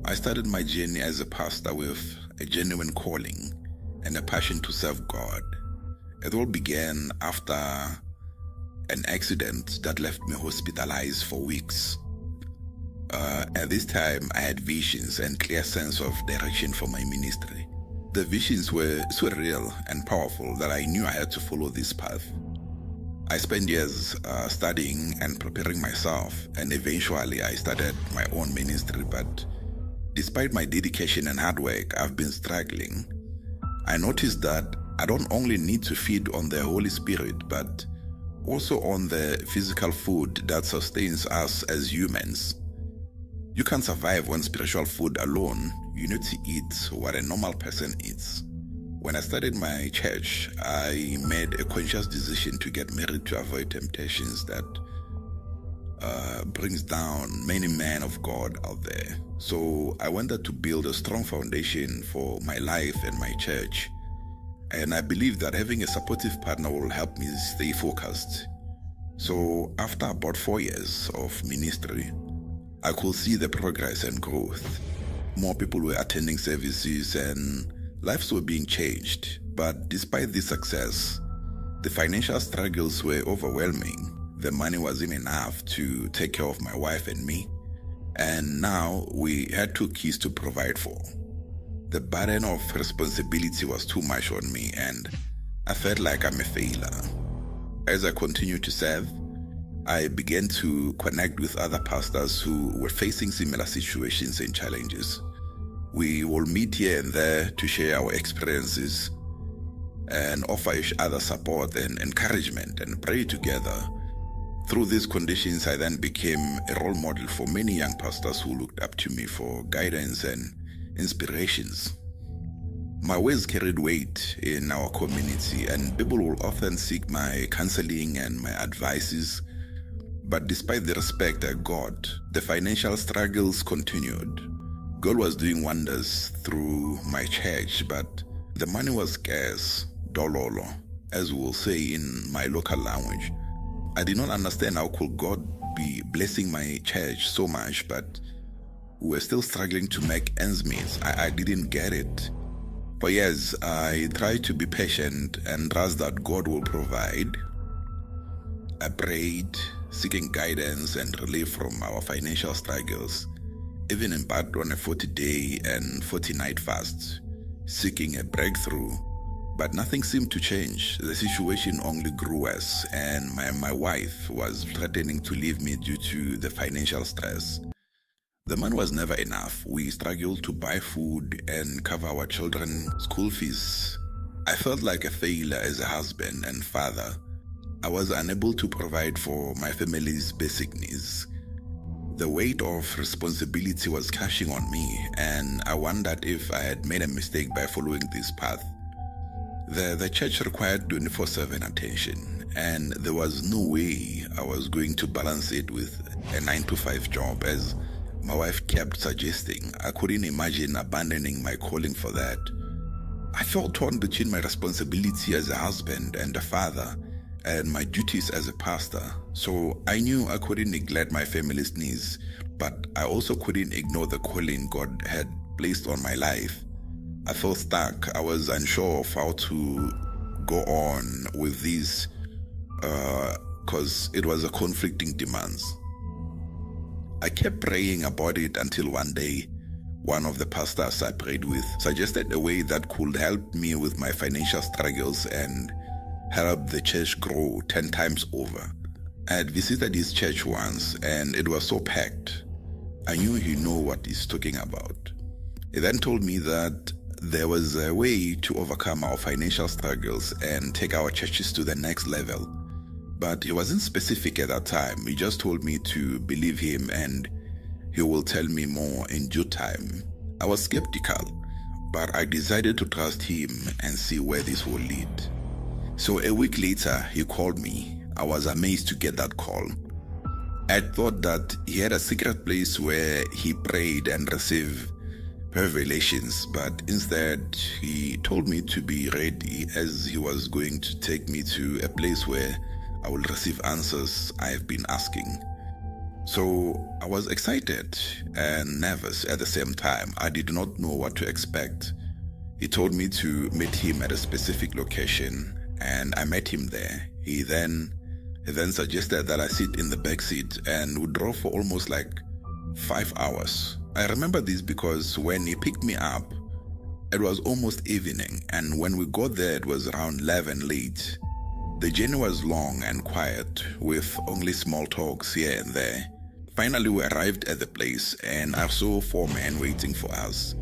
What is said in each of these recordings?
I started my journey as a pastor with a genuine calling and a passion to serve God. It all began after an accident that left me hospitalized for weeks. At this time, I had visions and clear sense of direction for my ministry. The visions were so real and powerful that I knew I had to follow this path. I spent years studying and preparing myself, and eventually I started my own ministry. But despite my dedication and hard work, I've been struggling. I noticed that I don't only need to feed on the Holy Spirit, but also on the physical food that sustains us as humans. You can't survive on spiritual food alone. You need to eat what a normal person eats. When I started my church, I made a conscious decision to get married to avoid temptations that brings down many men of God out there. So I wanted to build a strong foundation for my life and my church. And I believe that having a supportive partner will help me stay focused. So after about 4 years of ministry, I could see the progress and growth. More people were attending services and lives were being changed. But despite this success, the financial struggles were overwhelming. The money wasn't enough to take care of my wife and me. And now we had 2 kids to provide for. The burden of responsibility was too much on me, and I felt like I'm a failure. As I continued to serve, I began to connect with other pastors who were facing similar situations and challenges. We will meet here and there to share our experiences and offer each other support and encouragement and pray together. Through these conditions, I then became a role model for many young pastors who looked up to me for guidance and inspirations. My words carried weight in our community, and people will often seek my counseling and my advices. But despite the respect I got, the financial struggles continued. God was doing wonders through my church, but the money was scarce, dololo, as we will say in my local language. I did not understand how could God be blessing my church so much, but we were still struggling to make ends meet. I didn't get it. For years, I tried to be patient and trust that God will provide. I prayed, seeking guidance and relief from our financial struggles, even embarked on a 40-day and 40-night fast, seeking a breakthrough. But nothing seemed to change. The situation only grew worse, and my wife was threatening to leave me due to the financial stress. The money was never enough. We struggled to buy food and cover our children's school fees. I felt like a failure as a husband and father. I was unable to provide for my family's basic needs. The weight of responsibility was crushing on me, and I wondered if I had made a mistake by following this path. The church required 24/7 attention, and there was no way I was going to balance it with a 9-to-5 job, as my wife kept suggesting. I couldn't imagine abandoning my calling for that. I felt torn between my responsibility as a husband and a father and my duties as a pastor. So I knew I couldn't neglect my family's needs, but I also couldn't ignore the calling God had placed on my life. I felt stuck. I was unsure of how to go on with these because it was a conflicting demands. I kept praying about it until one day, one of the pastors I prayed with suggested a way that could help me with my financial struggles and help the church grow 10 times over. I had visited his church once, and it was so packed. I knew he knew what he's talking about. He then told me that there was a way to overcome our financial struggles and take our churches to the next level. But he wasn't specific at that time. He just told me to believe him and he will tell me more in due time. I was skeptical, but I decided to trust him and see where this will lead. So a week later, he called me. I was amazed to get that call. I thought that he had a secret place where he prayed and received revelations, but instead he told me to be ready, as he was going to take me to a place where I will receive answers I have been asking. So I was excited and nervous at the same time. I did not know what to expect. He told me to meet him at a specific location, and I met him there. He then suggested that I sit in the back seat, and we drove for almost like 5 hours. I remember this because when he picked me up, it was almost evening, and when we got there it was around 11 late. The journey was long and quiet, with only small talks here and there. Finally we arrived at the place, and I saw 4 men waiting for us.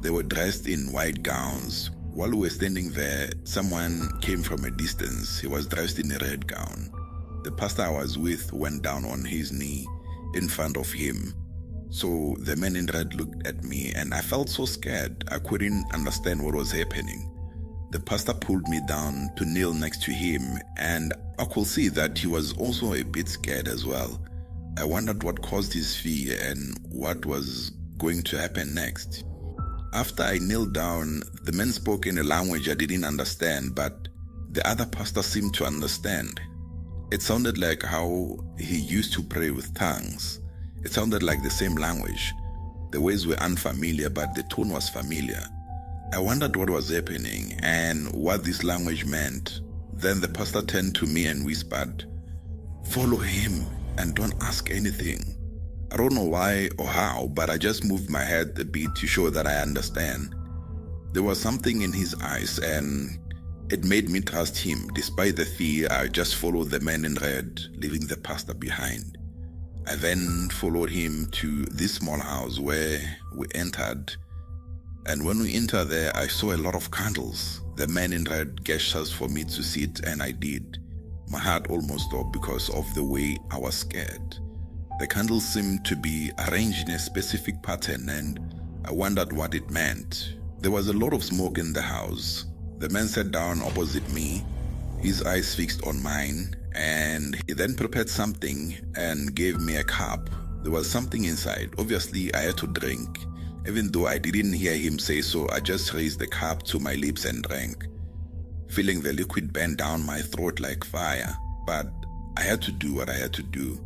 They were dressed in white gowns. While we were standing there, someone came from a distance. He was dressed in a red gown. The pastor I was with went down on his knee in front of him. So the man in red looked at me, and I felt so scared. I couldn't understand what was happening. The pastor pulled me down to kneel next to him, and I could see that he was also a bit scared as well. I wondered what caused his fear and what was going to happen next. After I knelt down, the man spoke in a language I didn't understand, but the other pastor seemed to understand. It sounded like how he used to pray with tongues. It sounded like the same language. The words were unfamiliar, but the tone was familiar. I wondered what was happening and what this language meant. Then the pastor turned to me and whispered, "Follow him and don't ask anything." I don't know why or how, but I just moved my head a bit to show that I understand. There was something in his eyes, and it made me trust him. Despite the fear, I just followed the man in red, leaving the pastor behind. I then followed him to this small house where we entered. And when we entered there, I saw a lot of candles. The man in red gestured for me to sit, and I did. My heart almost stopped because of the way I was scared. The candles seemed to be arranged in a specific pattern, and I wondered what it meant. There was a lot of smoke in the house. The man sat down opposite me, his eyes fixed on mine, and he then prepared something and gave me a cup. There was something inside. Obviously, I had to drink. Even though I didn't hear him say so, I just raised the cup to my lips and drank, feeling the liquid burn down my throat like fire. But I had to do what I had to do.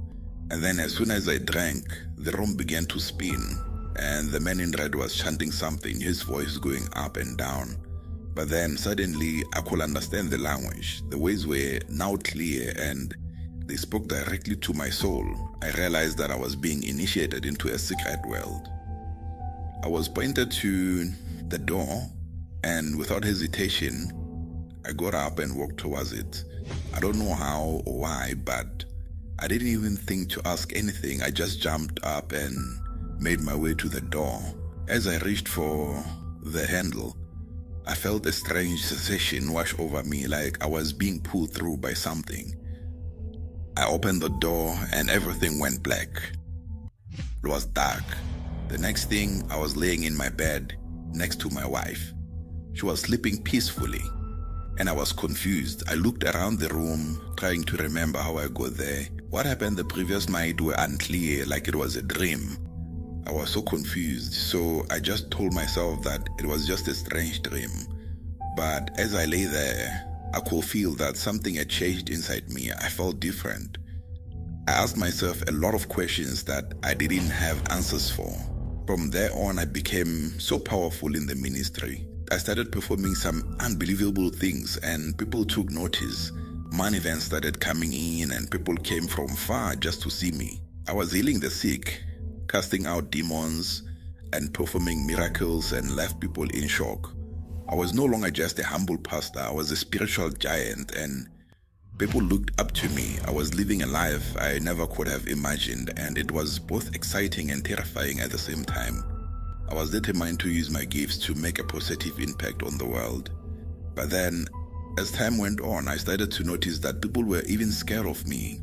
And then as soon as I drank, the room began to spin, and the man in red was chanting something, his voice going up and down. But then suddenly I could understand the language. The words were now clear, and they spoke directly to my soul. I realized that I was being initiated into a secret world. I was pointed to the door, and without hesitation, I got up and walked towards it. I don't know how or why, but I didn't even think to ask anything. I just jumped up and made my way to the door. As I reached for the handle, I felt a strange sensation wash over me, like I was being pulled through by something. I opened the door and everything went black. It was dark. The next thing, I was laying in my bed next to my wife. She was sleeping peacefully, and I was confused. I looked around the room, trying to remember how I got there. What happened the previous night were unclear, like it was a dream. I was so confused, so I just told myself that it was just a strange dream. But as I lay there, I could feel that something had changed inside me. I felt different. I asked myself a lot of questions that I didn't have answers for. From there on, I became so powerful in the ministry. I started performing some unbelievable things, and people took notice. Money events started coming in, and people came from far just to see me. I was healing the sick, casting out demons, and performing miracles, and left people in shock. I was no longer just a humble pastor. I was a spiritual giant, and people looked up to me. I was living a life I never could have imagined, and it was both exciting and terrifying at the same time. I was determined to use my gifts to make a positive impact on the world. But then, as time went on, I started to notice that people were even scared of me.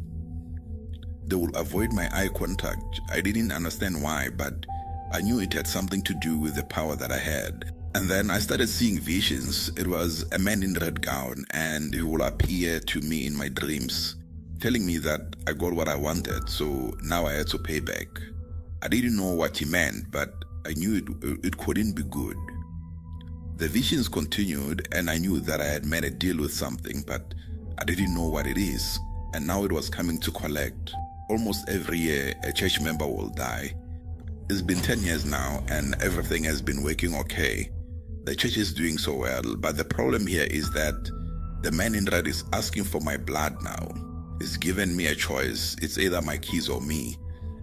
They would avoid my eye contact. I didn't understand why, but I knew it had something to do with the power that I had. And then I started seeing visions. It was a man in a red gown, and he would appear to me in my dreams, telling me that I got what I wanted, so now I had to pay back. I didn't know what he meant, but I knew it couldn't be good. The visions continued, and I knew that I had made a deal with something, but I didn't know what it is, and now it was coming to collect. almost every year a church member will die. It's been 10 years now and everything has been working okay. The church is doing so well, but the problem here is that the man in red is asking for my blood now. He's given me a choice. It's either my kids or me.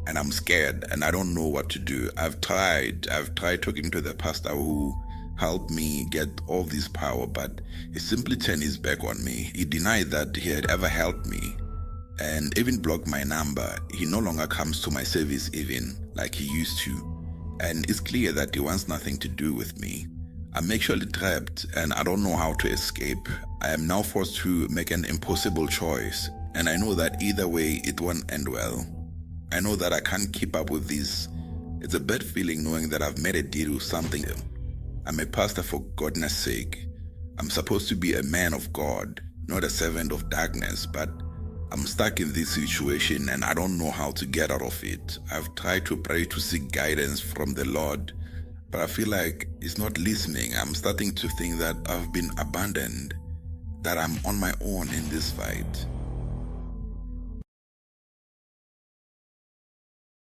And I'm scared and I don't know what to do. I've tried talking to the pastor who helped me get all this power, but he simply turned his back on me. He denied that he had ever helped me and even blocked my number. He no longer comes to my service even like he used to. And it's clear that he wants nothing to do with me. I'm actually trapped and I don't know how to escape. I am now forced to make an impossible choice. And I know that either way it won't end well. I know that I can't keep up with this. It's a bad feeling knowing that I've made a deal with something. I'm a pastor for goodness sake. I'm supposed to be a man of God, not a servant of darkness, but I'm stuck in this situation and I don't know how to get out of it. I've tried to pray to seek guidance from the Lord, but I feel like He's not listening. I'm starting to think that I've been abandoned, that I'm on my own in this fight.